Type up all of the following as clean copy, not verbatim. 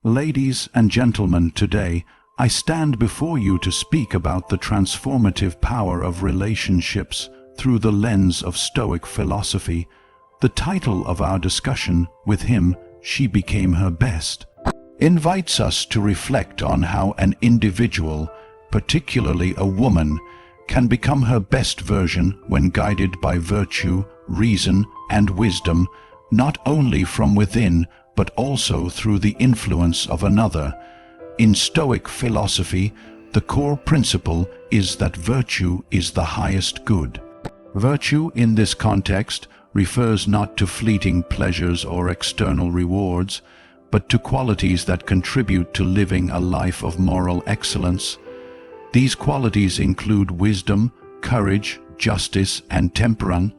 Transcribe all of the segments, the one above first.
Ladies and gentlemen, today I stand before you to speak about the transformative power of relationships through the lens of Stoic philosophy. The title of our discussion, With Him, She Became Her Best, invites us to reflect on how an individual, particularly a woman, can become her best version when guided by virtue, reason, and wisdom, not only from within, but also through the influence of another. In Stoic philosophy, the core principle is that virtue is the highest good. Virtue in this context refers not to fleeting pleasures or external rewards, but to qualities that contribute to living a life of moral excellence. These qualities include wisdom, courage, justice, and temperance,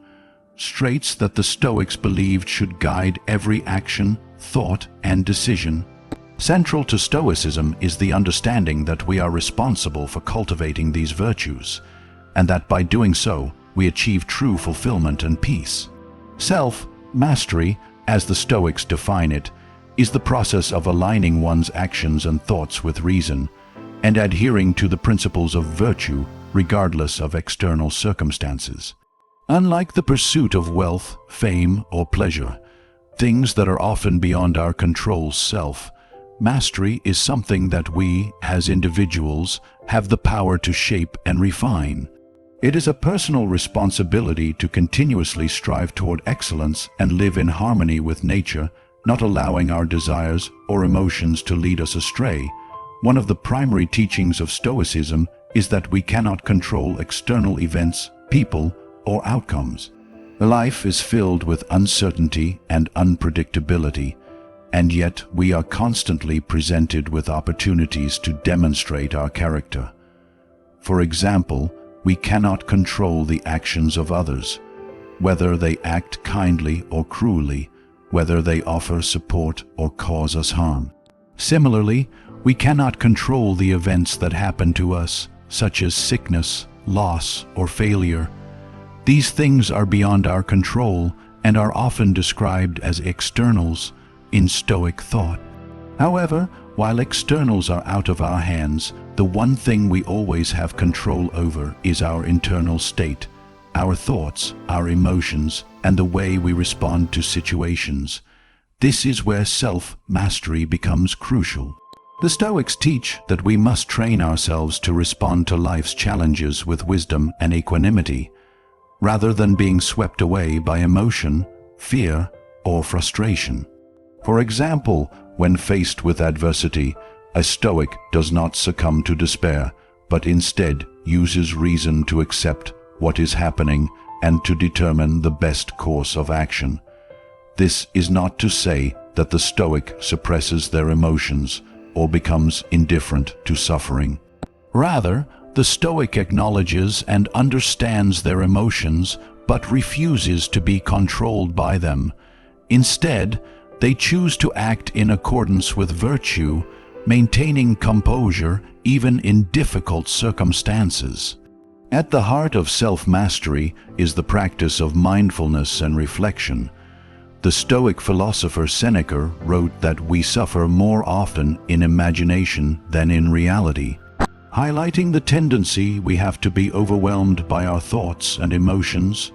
traits that the Stoics believed should guide every action, thought, and decision. Central to Stoicism is the understanding that we are responsible for cultivating these virtues, and that by doing so, we achieve true fulfillment and peace. Self-mastery, as the Stoics define it, is the process of aligning one's actions and thoughts with reason, and adhering to the principles of virtue regardless of external circumstances. Unlike the pursuit of wealth, fame, or pleasure, things that are often beyond our control, self-mastery is something that we, as individuals, have the power to shape and refine. It is a personal responsibility to continuously strive toward excellence and live in harmony with nature, not allowing our desires or emotions to lead us astray. One of the primary teachings of Stoicism is that we cannot control external events, people, or outcomes. Life is filled with uncertainty and unpredictability, and yet we are constantly presented with opportunities to demonstrate our character. For example, we cannot control the actions of others, whether they act kindly or cruelly, whether they offer support or cause us harm. Similarly, we cannot control the events that happen to us, such as sickness, loss, or failure. These things are beyond our control and are often described as externals in Stoic thought. However, while externals are out of our hands, the one thing we always have control over is our internal state, our thoughts, our emotions, and the way we respond to situations. This is where self-mastery becomes crucial. The Stoics teach that we must train ourselves to respond to life's challenges with wisdom and equanimity, rather than being swept away by emotion, fear, or frustration. For example, when faced with adversity, a Stoic does not succumb to despair, but instead uses reason to accept what is happening and to determine the best course of action. This is not to say that the Stoic suppresses their emotions or becomes indifferent to suffering. Rather, the Stoic acknowledges and understands their emotions, but refuses to be controlled by them. Instead, they choose to act in accordance with virtue, maintaining composure even in difficult circumstances. At the heart of self-mastery is the practice of mindfulness and reflection. The Stoic philosopher Seneca wrote that we suffer more often in imagination than in reality, highlighting the tendency we have to be overwhelmed by our thoughts and emotions,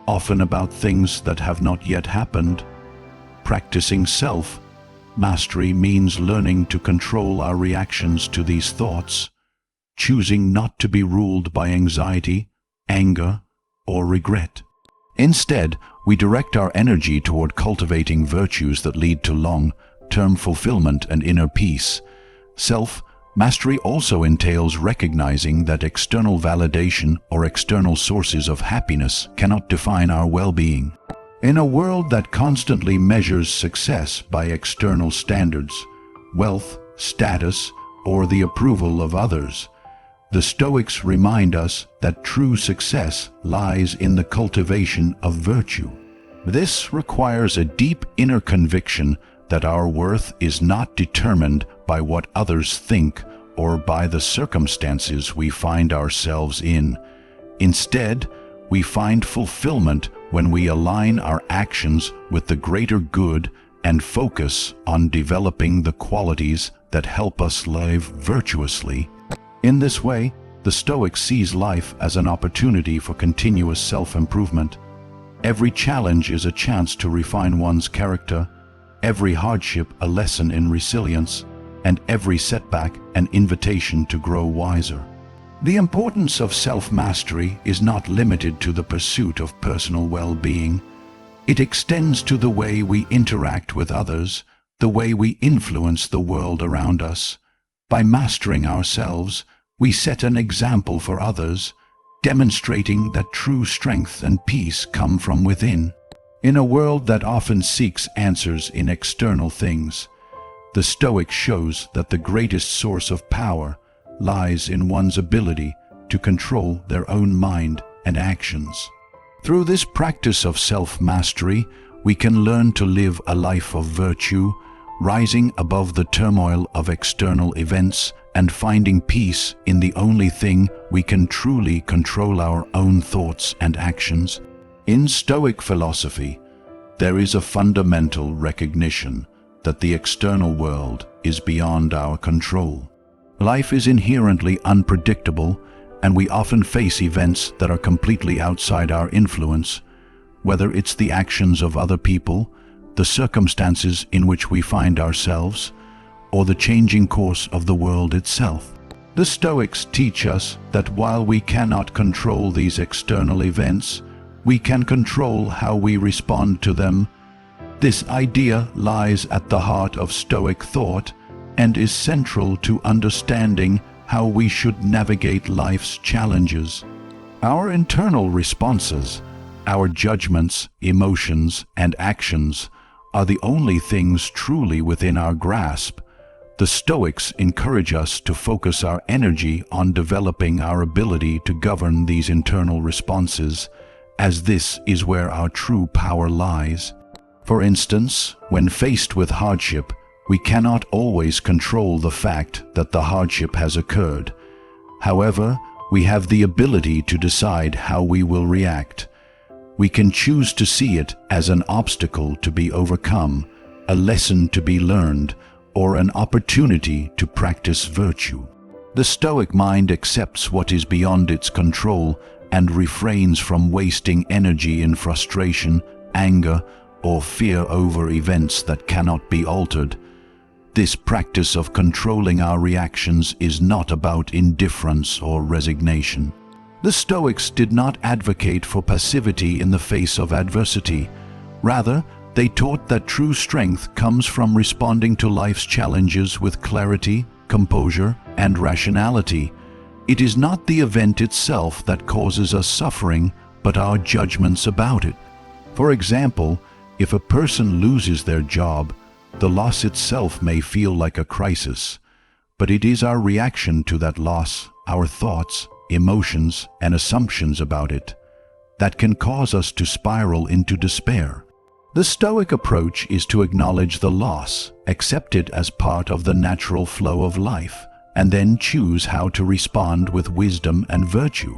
often about things that have not yet happened. Practicing self-mastery means learning to control our reactions to these thoughts, choosing not to be ruled by anxiety, anger, or regret. Instead, we direct our energy toward cultivating virtues that lead to long-term fulfillment and inner peace. Self-mastery also entails recognizing that external validation or external sources of happiness cannot define our well-being. In a world that constantly measures success by external standards, wealth, status, or the approval of others, the Stoics remind us that true success lies in the cultivation of virtue. This requires a deep inner conviction that our worth is not determined by what others think or by the circumstances we find ourselves in. Instead, we find fulfillment when we align our actions with the greater good and focus on developing the qualities that help us live virtuously. In this way, the Stoic sees life as an opportunity for continuous self-improvement. Every challenge is a chance to refine one's character, every hardship a lesson in resilience, and every setback an invitation to grow wiser. The importance of self-mastery is not limited to the pursuit of personal well-being. It extends to the way we interact with others, the way we influence the world around us. By mastering ourselves, we set an example for others, demonstrating that true strength and peace come from within. In a world that often seeks answers in external things, the Stoic shows that the greatest source of power lies in one's ability to control their own mind and actions. Through this practice of self-mastery, we can learn to live a life of virtue, rising above the turmoil of external events and finding peace in the only thing we can truly control: our own thoughts and actions. In Stoic philosophy, there is a fundamental recognition that the external world is beyond our control. Life is inherently unpredictable, and we often face events that are completely outside our influence, whether it's the actions of other people, the circumstances in which we find ourselves, or the changing course of the world itself. The Stoics teach us that while we cannot control these external events, we can control how we respond to them. This idea lies at the heart of Stoic thought and is central to understanding how we should navigate life's challenges. Our internal responses, our judgments, emotions, and actions are the only things truly within our grasp. The Stoics encourage us to focus our energy on developing our ability to govern these internal responses, as this is where our true power lies. For instance, when faced with hardship, we cannot always control the fact that the hardship has occurred. However, we have the ability to decide how we will react. We can choose to see it as an obstacle to be overcome, a lesson to be learned, or an opportunity to practice virtue. The Stoic mind accepts what is beyond its control and refrains from wasting energy in frustration, anger, or fear over events that cannot be altered. This practice of controlling our reactions is not about indifference or resignation. The Stoics did not advocate for passivity in the face of adversity. Rather, they taught that true strength comes from responding to life's challenges with clarity, composure, and rationality. It is not the event itself that causes us suffering, but our judgments about it. For example, if a person loses their job, the loss itself may feel like a crisis, but it is our reaction to that loss, our thoughts, emotions, and assumptions about it, that can cause us to spiral into despair. The Stoic approach is to acknowledge the loss, accept it as part of the natural flow of life, and then choose how to respond with wisdom and virtue.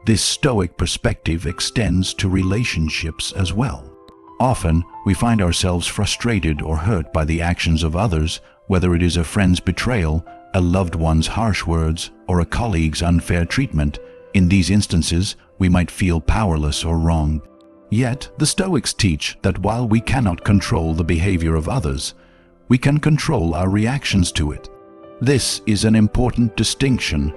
This Stoic perspective extends to relationships as well. Often, we find ourselves frustrated or hurt by the actions of others, whether it is a friend's betrayal, a loved one's harsh words, or a colleague's unfair treatment. In these instances, we might feel powerless or wronged. Yet, the Stoics teach that while we cannot control the behavior of others, we can control our reactions to it. This is an important distinction.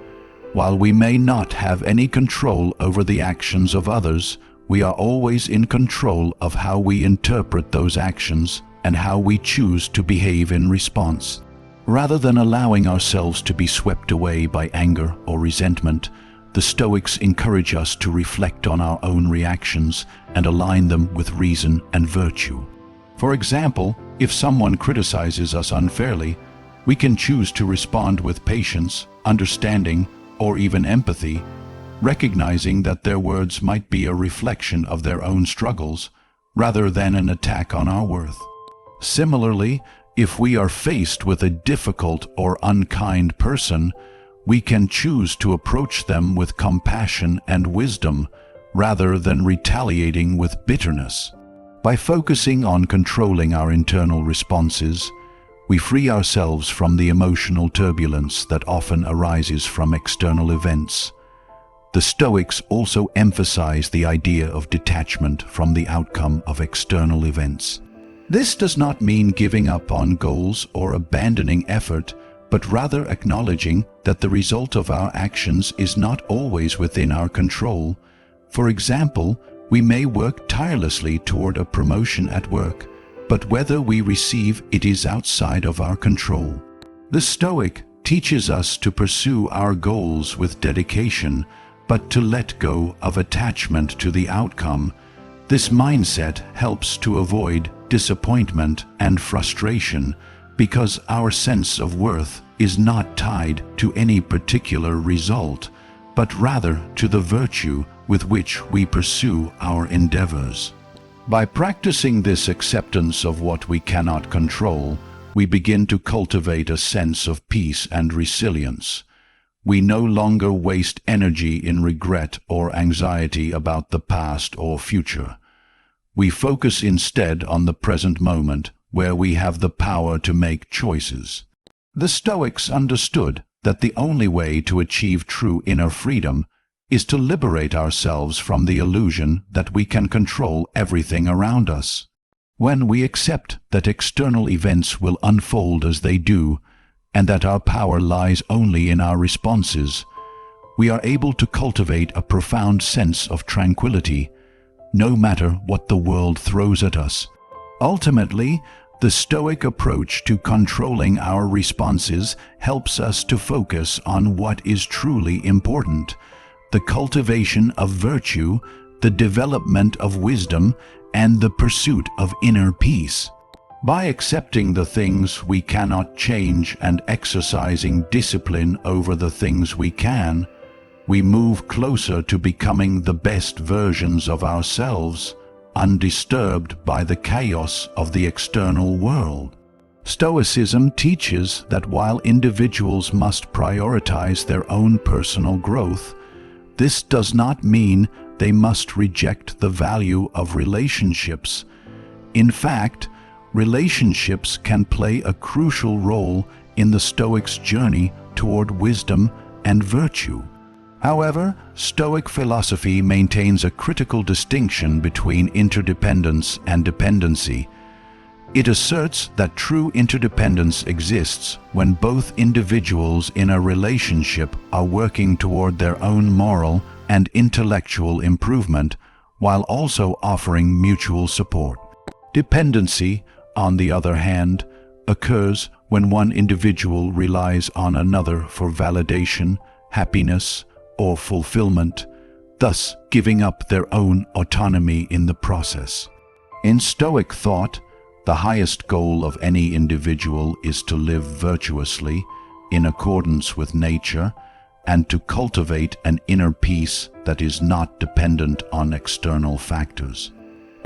While we may not have any control over the actions of others, we are always in control of how we interpret those actions and how we choose to behave in response. Rather than allowing ourselves to be swept away by anger or resentment, the Stoics encourage us to reflect on our own reactions and align them with reason and virtue. For example, if someone criticizes us unfairly, we can choose to respond with patience, understanding, or even empathy, recognizing that their words might be a reflection of their own struggles rather than an attack on our worth. Similarly, if we are faced with a difficult or unkind person, we can choose to approach them with compassion and wisdom rather than retaliating with bitterness. By focusing on controlling our internal responses, we free ourselves from the emotional turbulence that often arises from external events. The Stoics also emphasize the idea of detachment from the outcome of external events. This does not mean giving up on goals or abandoning effort, but rather acknowledging that the result of our actions is not always within our control. For example, we may work tirelessly toward a promotion at work, but whether we receive it is outside of our control. The Stoic teaches us to pursue our goals with dedication, but to let go of attachment to the outcome. This mindset helps to avoid disappointment and frustration because our sense of worth is not tied to any particular result, but rather to the virtue with which we pursue our endeavors. By practicing this acceptance of what we cannot control, we begin to cultivate a sense of peace and resilience. We no longer waste energy in regret or anxiety about the past or future. We focus instead on the present moment, where we have the power to make choices. The Stoics understood that the only way to achieve true inner freedom is to liberate ourselves from the illusion that we can control everything around us. When we accept that external events will unfold as they do, and that our power lies only in our responses, we are able to cultivate a profound sense of tranquility, no matter what the world throws at us. Ultimately, the Stoic approach to controlling our responses helps us to focus on what is truly important: the cultivation of virtue, the development of wisdom, and the pursuit of inner peace. By accepting the things we cannot change and exercising discipline over the things we can, we move closer to becoming the best versions of ourselves, undisturbed by the chaos of the external world. Stoicism teaches that while individuals must prioritize their own personal growth, this does not mean they must reject the value of relationships. In fact, relationships can play a crucial role in the Stoics' journey toward wisdom and virtue. However, Stoic philosophy maintains a critical distinction between interdependence and dependency. It asserts that true interdependence exists when both individuals in a relationship are working toward their own moral and intellectual improvement, while also offering mutual support. Dependency, on the other hand, occurs when one individual relies on another for validation, happiness, or fulfillment, thus giving up their own autonomy in the process. In Stoic thought, the highest goal of any individual is to live virtuously, in accordance with nature, and to cultivate an inner peace that is not dependent on external factors.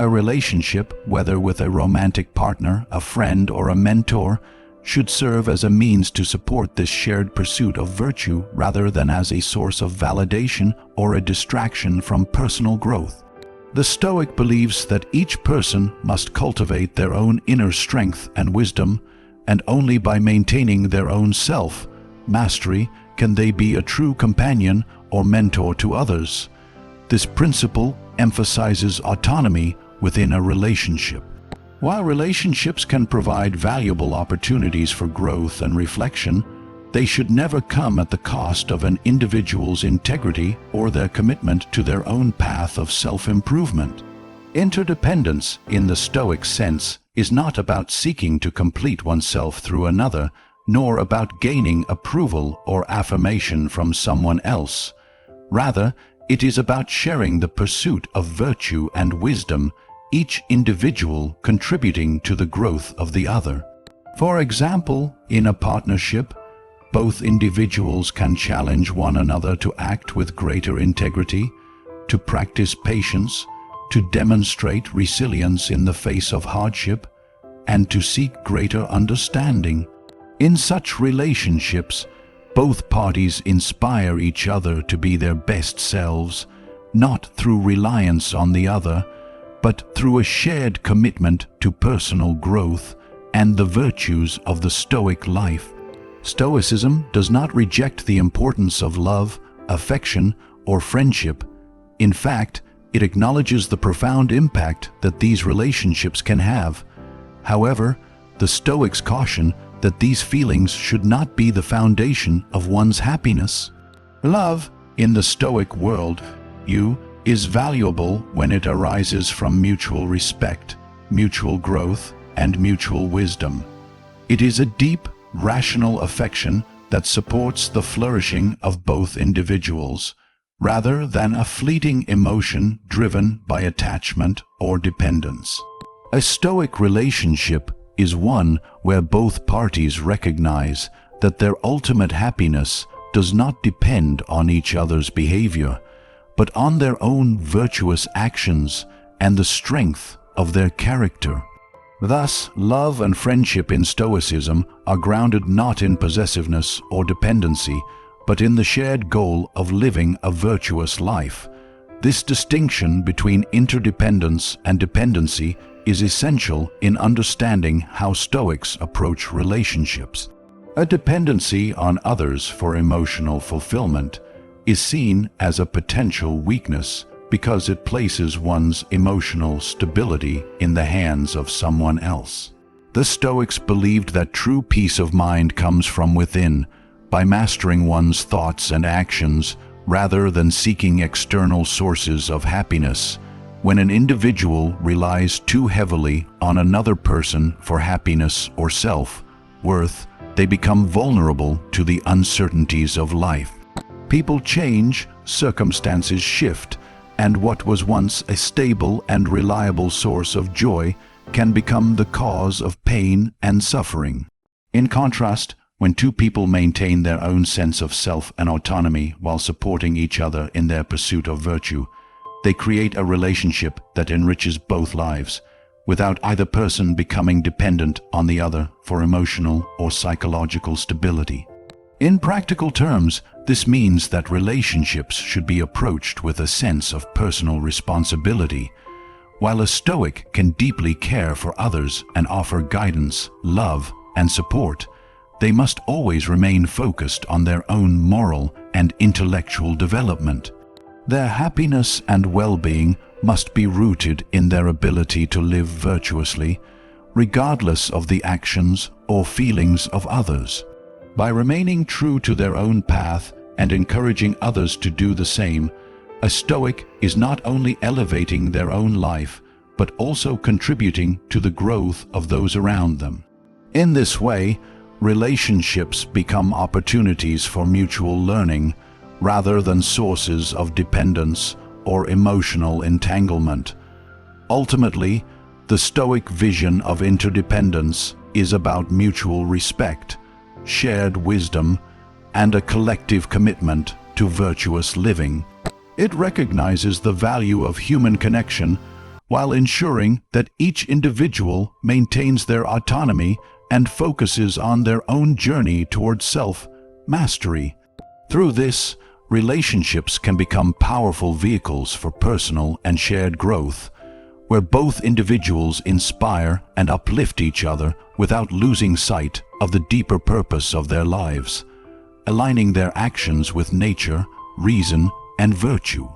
A relationship, whether with a romantic partner, a friend, or a mentor, should serve as a means to support this shared pursuit of virtue rather than as a source of validation or a distraction from personal growth. The Stoic believes that each person must cultivate their own inner strength and wisdom, and only by maintaining their own self-mastery can they be a true companion or mentor to others. This principle emphasizes autonomy within a relationship. While relationships can provide valuable opportunities for growth and reflection, they should never come at the cost of an individual's integrity or their commitment to their own path of self-improvement. Interdependence, in the Stoic sense, is not about seeking to complete oneself through another, nor about gaining approval or affirmation from someone else. Rather, it is about sharing the pursuit of virtue and wisdom, each individual contributing to the growth of the other. For example, in a partnership, both individuals can challenge one another to act with greater integrity, to practice patience, to demonstrate resilience in the face of hardship, and to seek greater understanding. In such relationships, both parties inspire each other to be their best selves, not through reliance on the other, but through a shared commitment to personal growth and the virtues of the Stoic life. Stoicism does not reject the importance of love, affection, or friendship. In fact, it acknowledges the profound impact that these relationships can have. However, the Stoics caution that these feelings should not be the foundation of one's happiness. Love, in the Stoic world, is valuable when it arises from mutual respect, mutual growth, and mutual wisdom. It is a deep, rational affection that supports the flourishing of both individuals, rather than a fleeting emotion driven by attachment or dependence. A Stoic relationship is one where both parties recognize that their ultimate happiness does not depend on each other's behavior, but on their own virtuous actions and the strength of their character. Thus, love and friendship in Stoicism are grounded not in possessiveness or dependency, but in the shared goal of living a virtuous life. This distinction between interdependence and dependency is essential in understanding how Stoics approach relationships. A dependency on others for emotional fulfillment is seen as a potential weakness because it places one's emotional stability in the hands of someone else. The Stoics believed that true peace of mind comes from within, by mastering one's thoughts and actions rather than seeking external sources of happiness. When an individual relies too heavily on another person for happiness or self-worth, they become vulnerable to the uncertainties of life. People change, circumstances shift, and what was once a stable and reliable source of joy can become the cause of pain and suffering. In contrast, when two people maintain their own sense of self and autonomy while supporting each other in their pursuit of virtue, they create a relationship that enriches both lives, without either person becoming dependent on the other for emotional or psychological stability. In practical terms, this means that relationships should be approached with a sense of personal responsibility. While a Stoic can deeply care for others and offer guidance, love, and support, they must always remain focused on their own moral and intellectual development. Their happiness and well-being must be rooted in their ability to live virtuously, regardless of the actions or feelings of others. By remaining true to their own path and encouraging others to do the same, a Stoic is not only elevating their own life, but also contributing to the growth of those around them. In this way, relationships become opportunities for mutual learning, rather than sources of dependence or emotional entanglement. Ultimately, the Stoic vision of interdependence is about mutual respect, shared wisdom, and a collective commitment to virtuous living. It recognizes the value of human connection while ensuring that each individual maintains their autonomy and focuses on their own journey towards self-mastery. Through this, relationships can become powerful vehicles for personal and shared growth, where both individuals inspire and uplift each other without losing sight of the deeper purpose of their lives, aligning their actions with nature, reason, and virtue.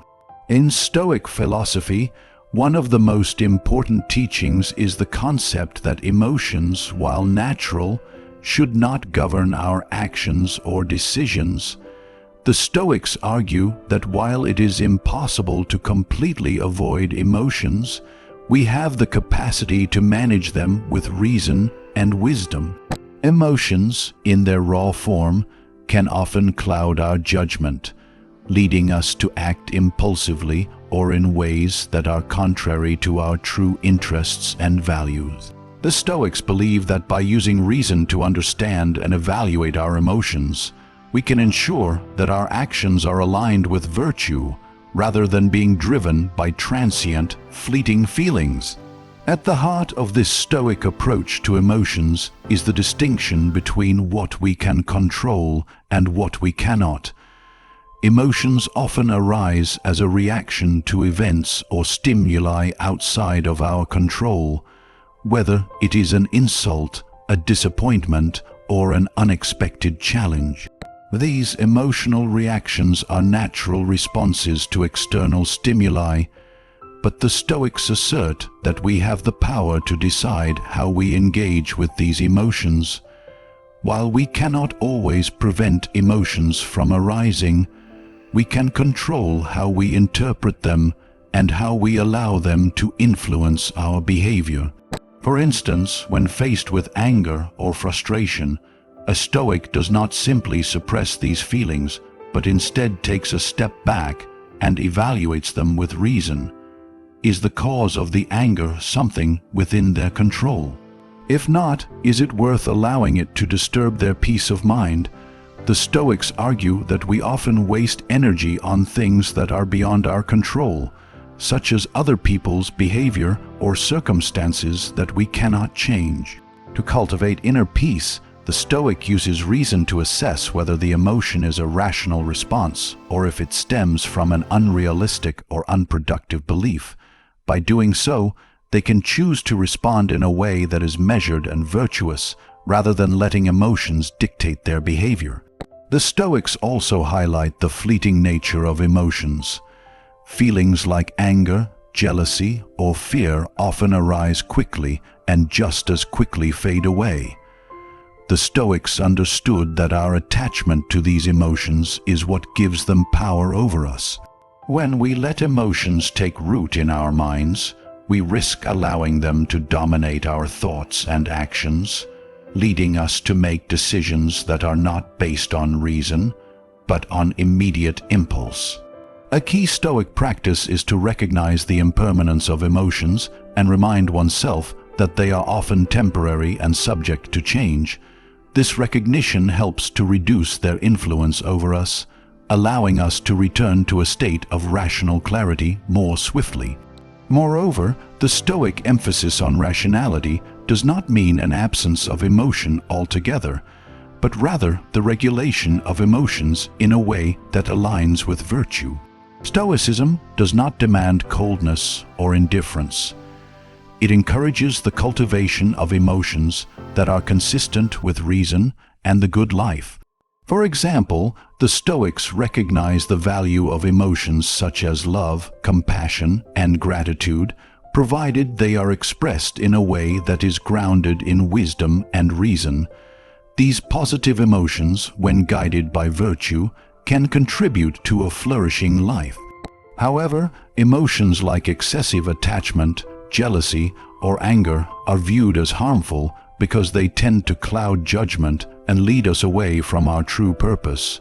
In Stoic philosophy, one of the most important teachings is the concept that emotions, while natural, should not govern our actions or decisions. The Stoics argue that while it is impossible to completely avoid emotions, we have the capacity to manage them with reason and wisdom. Emotions, in their raw form, can often cloud our judgment, leading us to act impulsively or in ways that are contrary to our true interests and values. The Stoics believe that by using reason to understand and evaluate our emotions, we can ensure that our actions are aligned with virtue rather than being driven by transient, fleeting feelings. At the heart of this Stoic approach to emotions is the distinction between what we can control and what we cannot. Emotions often arise as a reaction to events or stimuli outside of our control, whether it is an insult, a disappointment, or an unexpected challenge. These emotional reactions are natural responses to external stimuli, but the Stoics assert that we have the power to decide how we engage with these emotions. While we cannot always prevent emotions from arising, we can control how we interpret them and how we allow them to influence our behavior. For instance, when faced with anger or frustration, a Stoic does not simply suppress these feelings, but instead takes a step back and evaluates them with reason. Is the cause of the anger something within their control? If not, is it worth allowing it to disturb their peace of mind? The Stoics argue that we often waste energy on things that are beyond our control, such as other people's behavior or circumstances that we cannot change. To cultivate inner peace, the Stoic uses reason to assess whether the emotion is a rational response or if it stems from an unrealistic or unproductive belief. By doing so, they can choose to respond in a way that is measured and virtuous, rather than letting emotions dictate their behavior. The Stoics also highlight the fleeting nature of emotions. Feelings like anger, jealousy, or fear often arise quickly and just as quickly fade away. The Stoics understood that our attachment to these emotions is what gives them power over us. When we let emotions take root in our minds, we risk allowing them to dominate our thoughts and actions, leading us to make decisions that are not based on reason, but on immediate impulse. A key Stoic practice is to recognize the impermanence of emotions and remind oneself that they are often temporary and subject to change. This recognition helps to reduce their influence over us, allowing us to return to a state of rational clarity more swiftly. Moreover, the Stoic emphasis on rationality does not mean an absence of emotion altogether, but rather the regulation of emotions in a way that aligns with virtue. Stoicism does not demand coldness or indifference. It encourages the cultivation of emotions that are consistent with reason and the good life. For example, the Stoics recognize the value of emotions such as love, compassion, and gratitude, provided they are expressed in a way that is grounded in wisdom and reason. These positive emotions, when guided by virtue, can contribute to a flourishing life. However, emotions like excessive attachment, jealousy, or anger are viewed as harmful because they tend to cloud judgment and lead us away from our true purpose.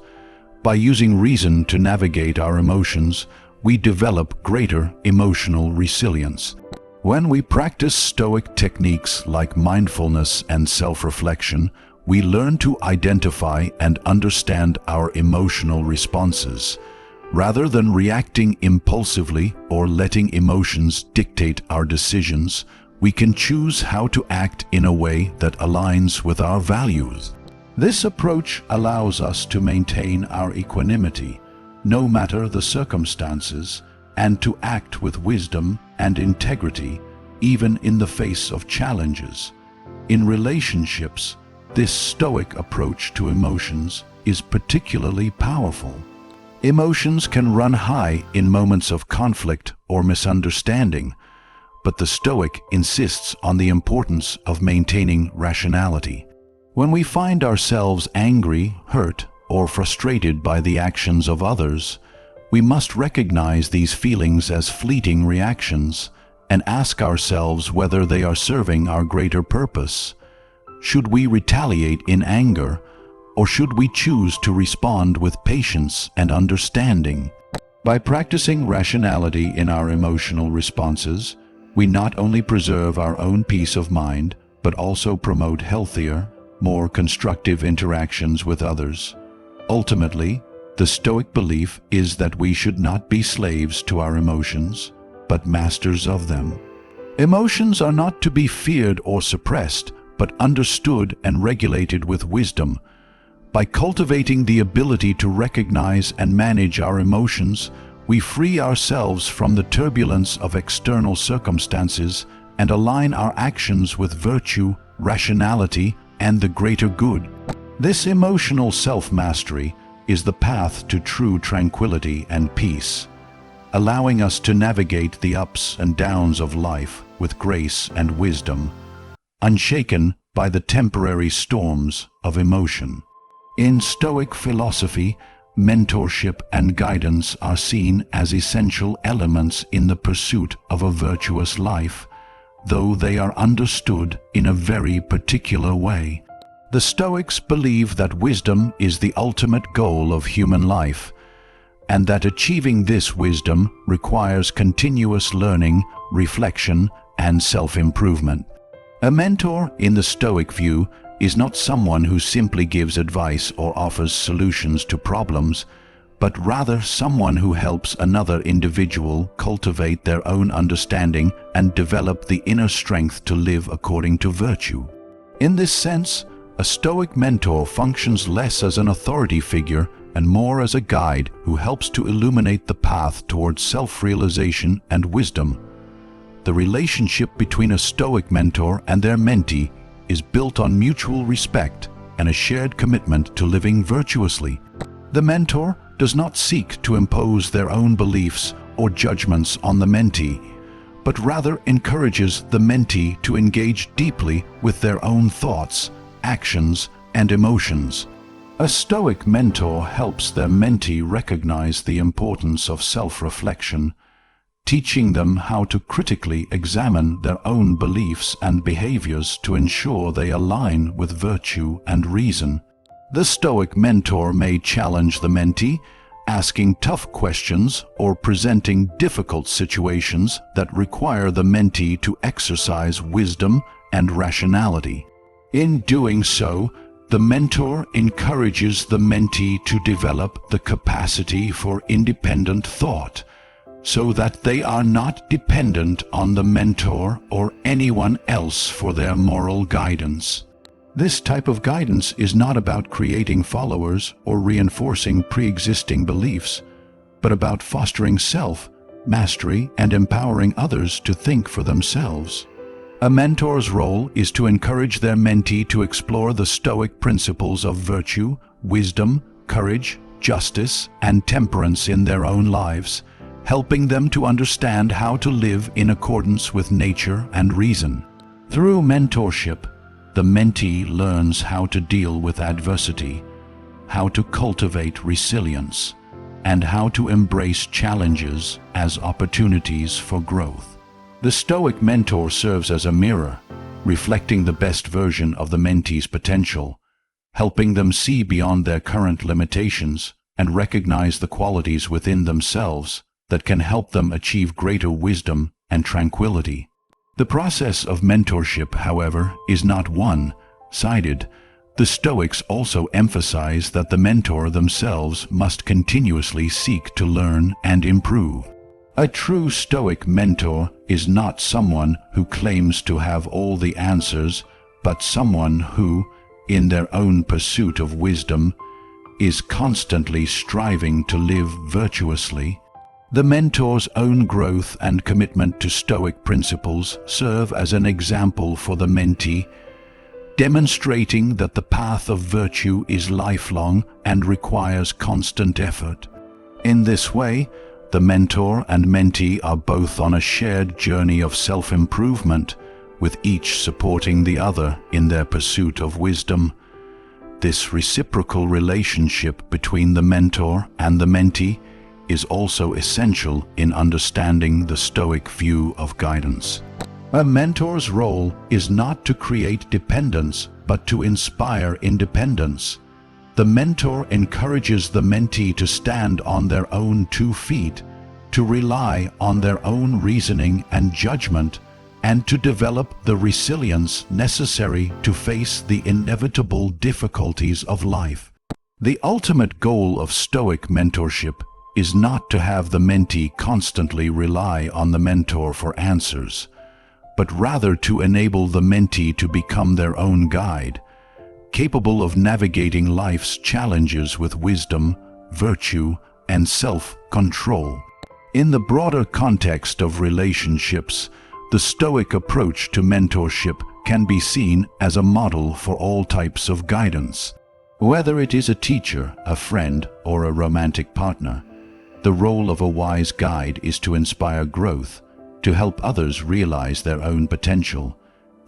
By using reason to navigate our emotions, we develop greater emotional resilience. When we practice Stoic techniques like mindfulness and self-reflection, we learn to identify and understand our emotional responses. Rather than reacting impulsively or letting emotions dictate our decisions, we can choose how to act in a way that aligns with our values. This approach allows us to maintain our equanimity, no matter the circumstances, and to act with wisdom and integrity, even in the face of challenges. In relationships, this Stoic approach to emotions is particularly powerful. Emotions can run high in moments of conflict or misunderstanding, but the Stoic insists on the importance of maintaining rationality. When we find ourselves angry, hurt, or frustrated by the actions of others, we must recognize these feelings as fleeting reactions and ask ourselves whether they are serving our greater purpose. Should we retaliate in anger, or should we choose to respond with patience and understanding? By practicing rationality in our emotional responses, we not only preserve our own peace of mind, but also promote healthier, more constructive interactions with others. Ultimately, the Stoic belief is that we should not be slaves to our emotions, but masters of them. Emotions are not to be feared or suppressed, but understood and regulated with wisdom. By cultivating the ability to recognize and manage our emotions, we free ourselves from the turbulence of external circumstances and align our actions with virtue, rationality, and the greater good. This emotional self-mastery is the path to true tranquility and peace, allowing us to navigate the ups and downs of life with grace and wisdom, unshaken by the temporary storms of emotion. In Stoic philosophy, mentorship and guidance are seen as essential elements in the pursuit of a virtuous life, though they are understood in a very particular way. The Stoics believe that wisdom is the ultimate goal of human life, and that achieving this wisdom requires continuous learning, reflection, and self-improvement. A mentor, in the Stoic view, is not someone who simply gives advice or offers solutions to problems, but rather someone who helps another individual cultivate their own understanding and develop the inner strength to live according to virtue. In this sense, a Stoic mentor functions less as an authority figure and more as a guide who helps to illuminate the path towards self-realization and wisdom. The relationship between a Stoic mentor and their mentee is built on mutual respect and a shared commitment to living virtuously. The mentor does not seek to impose their own beliefs or judgments on the mentee, but rather encourages the mentee to engage deeply with their own thoughts, actions, and emotions. A Stoic mentor helps their mentee recognize the importance of self-reflection, teaching them how to critically examine their own beliefs and behaviors to ensure they align with virtue and reason. The Stoic mentor may challenge the mentee, asking tough questions or presenting difficult situations that require the mentee to exercise wisdom and rationality. In doing so, the mentor encourages the mentee to develop the capacity for independent thought, so that they are not dependent on the mentor or anyone else for their moral guidance. This type of guidance is not about creating followers or reinforcing pre-existing beliefs, but about fostering self-mastery and empowering others to think for themselves. A mentor's role is to encourage their mentee to explore the Stoic principles of virtue, wisdom, courage, justice, and temperance in their own lives, helping them to understand how to live in accordance with nature and reason. Through mentorship, the mentee learns how to deal with adversity, how to cultivate resilience, and how to embrace challenges as opportunities for growth. The Stoic mentor serves as a mirror, reflecting the best version of the mentee's potential, helping them see beyond their current limitations and recognize the qualities within themselves that can help them achieve greater wisdom and tranquility. The process of mentorship, however, is not one-sided. The Stoics also emphasize that the mentor themselves must continuously seek to learn and improve. A true Stoic mentor is not someone who claims to have all the answers, but someone who, in their own pursuit of wisdom, is constantly striving to live virtuously. The mentor's own growth and commitment to Stoic principles serve as an example for the mentee, demonstrating that the path of virtue is lifelong and requires constant effort. In this way, the mentor and mentee are both on a shared journey of self-improvement, with each supporting the other in their pursuit of wisdom. This reciprocal relationship between the mentor and the mentee is also essential in understanding the Stoic view of guidance. A mentor's role is not to create dependence, but to inspire independence. The mentor encourages the mentee to stand on their own 2 feet, to rely on their own reasoning and judgment, and to develop the resilience necessary to face the inevitable difficulties of life. The ultimate goal of Stoic mentorship is not to have the mentee constantly rely on the mentor for answers, but rather to enable the mentee to become their own guide, capable of navigating life's challenges with wisdom, virtue, and self-control. In the broader context of relationships, the Stoic approach to mentorship can be seen as a model for all types of guidance. Whether it is a teacher, a friend, or a romantic partner, the role of a wise guide is to inspire growth, to help others realize their own potential,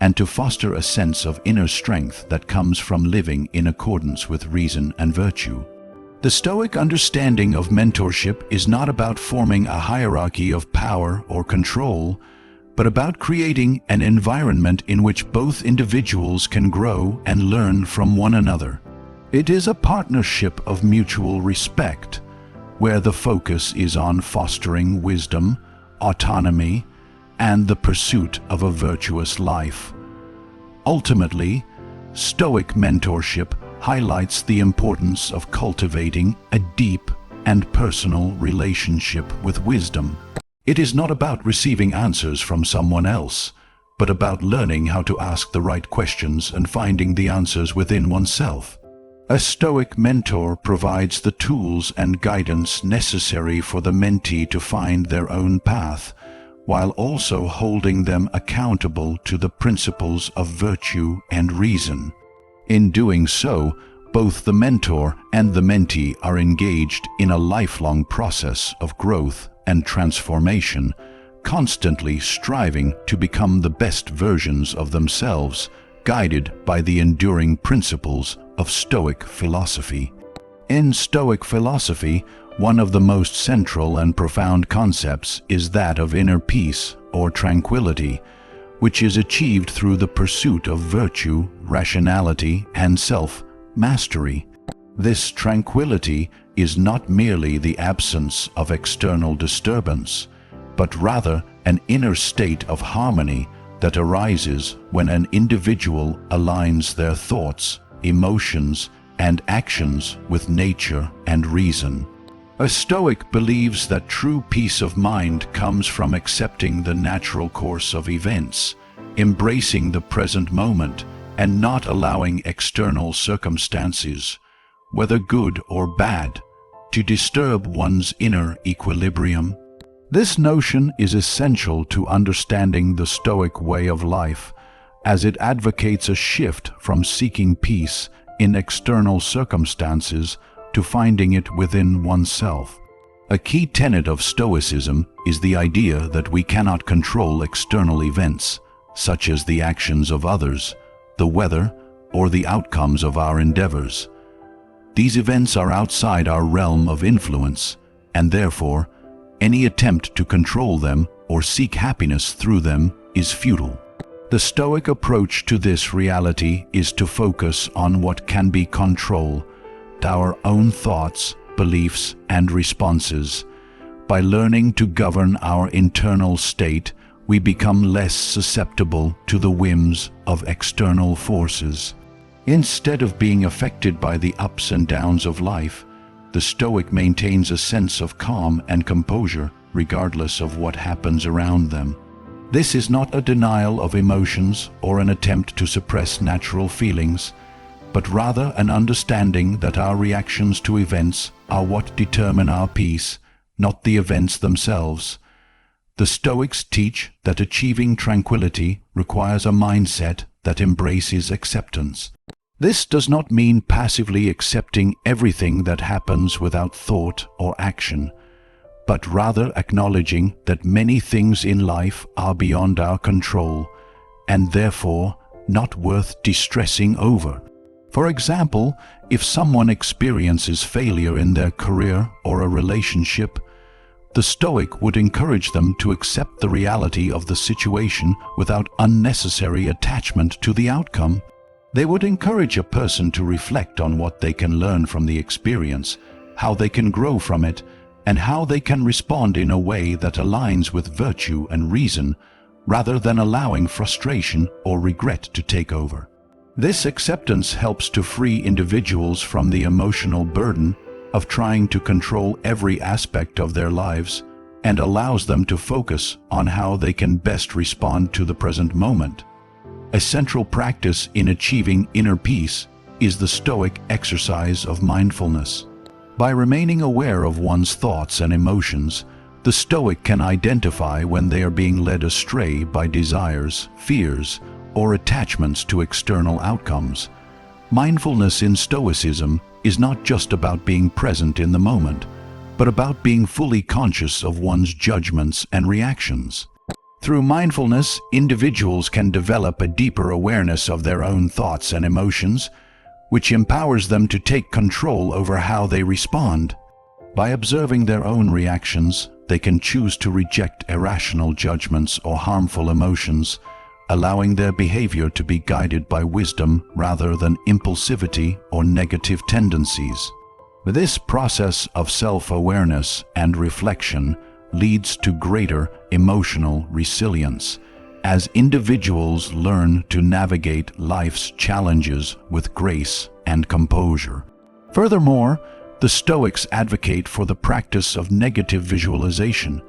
and to foster a sense of inner strength that comes from living in accordance with reason and virtue. The Stoic understanding of mentorship is not about forming a hierarchy of power or control, but about creating an environment in which both individuals can grow and learn from one another. It is a partnership of mutual respect, where the focus is on fostering wisdom, autonomy, and the pursuit of a virtuous life. Ultimately, Stoic mentorship highlights the importance of cultivating a deep and personal relationship with wisdom. It is not about receiving answers from someone else, but about learning how to ask the right questions and finding the answers within oneself. A Stoic mentor provides the tools and guidance necessary for the mentee to find their own path, while also holding them accountable to the principles of virtue and reason. In doing so, both the mentor and the mentee are engaged in a lifelong process of growth and transformation, constantly striving to become the best versions of themselves, guided by the enduring principles of Stoic philosophy. In Stoic philosophy, one of the most central and profound concepts is that of inner peace or tranquility, which is achieved through the pursuit of virtue, rationality, and self-mastery. This tranquility is not merely the absence of external disturbance, but rather an inner state of harmony that arises when an individual aligns their thoughts, emotions, and actions with nature and reason. A Stoic believes that true peace of mind comes from accepting the natural course of events, embracing the present moment, and not allowing external circumstances, whether good or bad, to disturb one's inner equilibrium. This notion is essential to understanding the Stoic way of life, as it advocates a shift from seeking peace in external circumstances to finding it within oneself. A key tenet of Stoicism is the idea that we cannot control external events, such as the actions of others, the weather, or the outcomes of our endeavors. These events are outside our realm of influence, and therefore, any attempt to control them or seek happiness through them is futile. The Stoic approach to this reality is to focus on what can be controlled, our own thoughts, beliefs, and responses. By learning to govern our internal state, we become less susceptible to the whims of external forces. Instead of being affected by the ups and downs of life, the Stoic maintains a sense of calm and composure regardless of what happens around them. This is not a denial of emotions or an attempt to suppress natural feelings, but rather an understanding that our reactions to events are what determine our peace, not the events themselves. The Stoics teach that achieving tranquility requires a mindset that embraces acceptance. This does not mean passively accepting everything that happens without thought or action, but rather acknowledging that many things in life are beyond our control and therefore not worth distressing over. For example, if someone experiences failure in their career or a relationship, the Stoic would encourage them to accept the reality of the situation without unnecessary attachment to the outcome. They would encourage a person to reflect on what they can learn from the experience, how they can grow from it, and how they can respond in a way that aligns with virtue and reason, rather than allowing frustration or regret to take over. This acceptance helps to free individuals from the emotional burden of trying to control every aspect of their lives and allows them to focus on how they can best respond to the present moment. A central practice in achieving inner peace is the Stoic exercise of mindfulness. By remaining aware of one's thoughts and emotions, the Stoic can identify when they are being led astray by desires, fears, or attachments to external outcomes. Mindfulness in Stoicism is not just about being present in the moment, but about being fully conscious of one's judgments and reactions. Through mindfulness, individuals can develop a deeper awareness of their own thoughts and emotions, which empowers them to take control over how they respond. By observing their own reactions, they can choose to reject irrational judgments or harmful emotions, allowing their behavior to be guided by wisdom rather than impulsivity or negative tendencies. This process of self-awareness and reflection leads to greater emotional resilience, as individuals learn to navigate life's challenges with grace and composure. Furthermore, the Stoics advocate for the practice of negative visualization,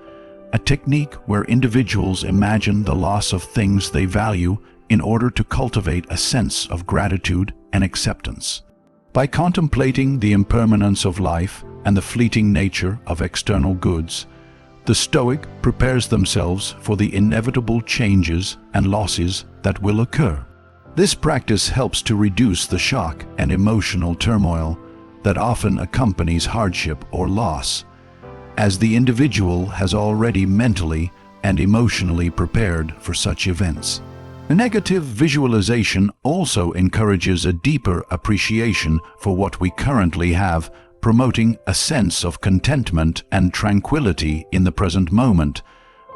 a technique where individuals imagine the loss of things they value in order to cultivate a sense of gratitude and acceptance. By contemplating the impermanence of life and the fleeting nature of external goods, the Stoic prepares themselves for the inevitable changes and losses that will occur. This practice helps to reduce the shock and emotional turmoil that often accompanies hardship or loss, as the individual has already mentally and emotionally prepared for such events. The negative visualization also encourages a deeper appreciation for what we currently have, promoting a sense of contentment and tranquility in the present moment.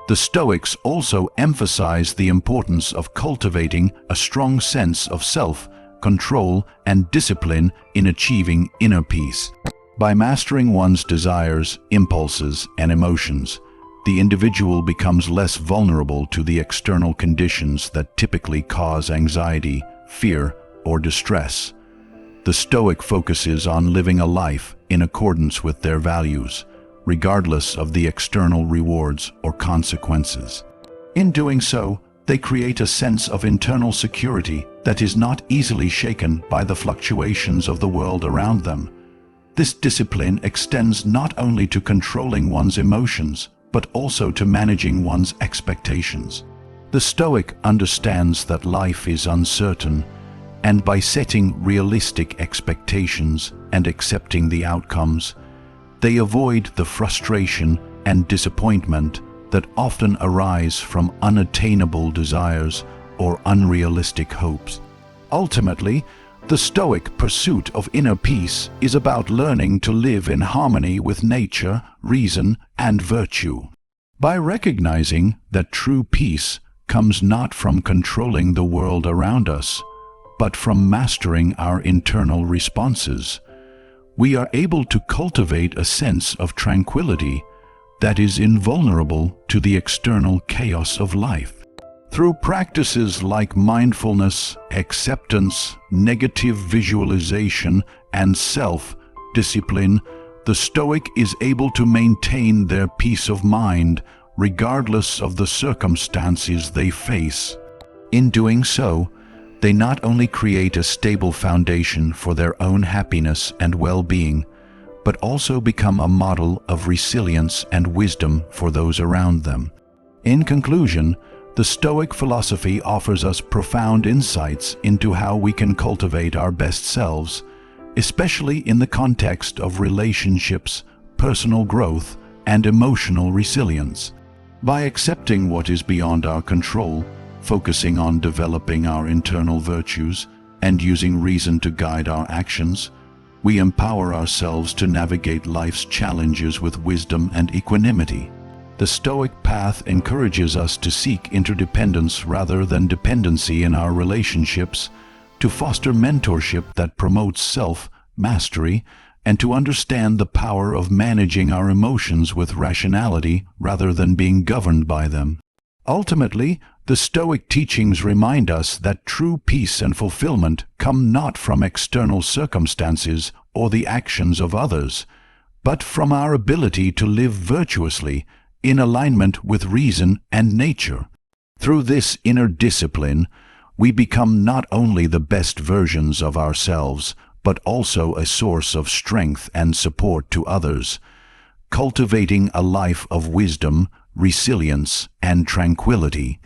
The Stoics also emphasize the importance of cultivating a strong sense of self-control and discipline in achieving inner peace. By mastering one's desires, impulses, and emotions, the individual becomes less vulnerable to the external conditions that typically cause anxiety, fear, or distress. The Stoic focuses on living a life in accordance with their values, regardless of the external rewards or consequences. In doing so, they create a sense of internal security that is not easily shaken by the fluctuations of the world around them. This discipline extends not only to controlling one's emotions, but also to managing one's expectations. The Stoic understands that life is uncertain, and by setting realistic expectations and accepting the outcomes, they avoid the frustration and disappointment that often arise from unattainable desires or unrealistic hopes. Ultimately, the Stoic pursuit of inner peace is about learning to live in harmony with nature, reason, and virtue. By recognizing that true peace comes not from controlling the world around us, but from mastering our internal responses, we are able to cultivate a sense of tranquility that is invulnerable to the external chaos of life. Through practices like mindfulness, acceptance, negative visualization, and self-discipline, the Stoic is able to maintain their peace of mind regardless of the circumstances they face. In doing so, they not only create a stable foundation for their own happiness and well-being, but also become a model of resilience and wisdom for those around them. In conclusion, the Stoic philosophy offers us profound insights into how we can cultivate our best selves, especially in the context of relationships, personal growth, and emotional resilience. By accepting what is beyond our control, focusing on developing our internal virtues, and using reason to guide our actions, we empower ourselves to navigate life's challenges with wisdom and equanimity. The Stoic path encourages us to seek interdependence rather than dependency in our relationships, to foster mentorship that promotes self-mastery, and to understand the power of managing our emotions with rationality rather than being governed by them. Ultimately, the Stoic teachings remind us that true peace and fulfillment come not from external circumstances or the actions of others, but from our ability to live virtuously in alignment with reason and nature. Through this inner discipline, we become not only the best versions of ourselves, but also a source of strength and support to others, cultivating a life of wisdom, resilience, and tranquility.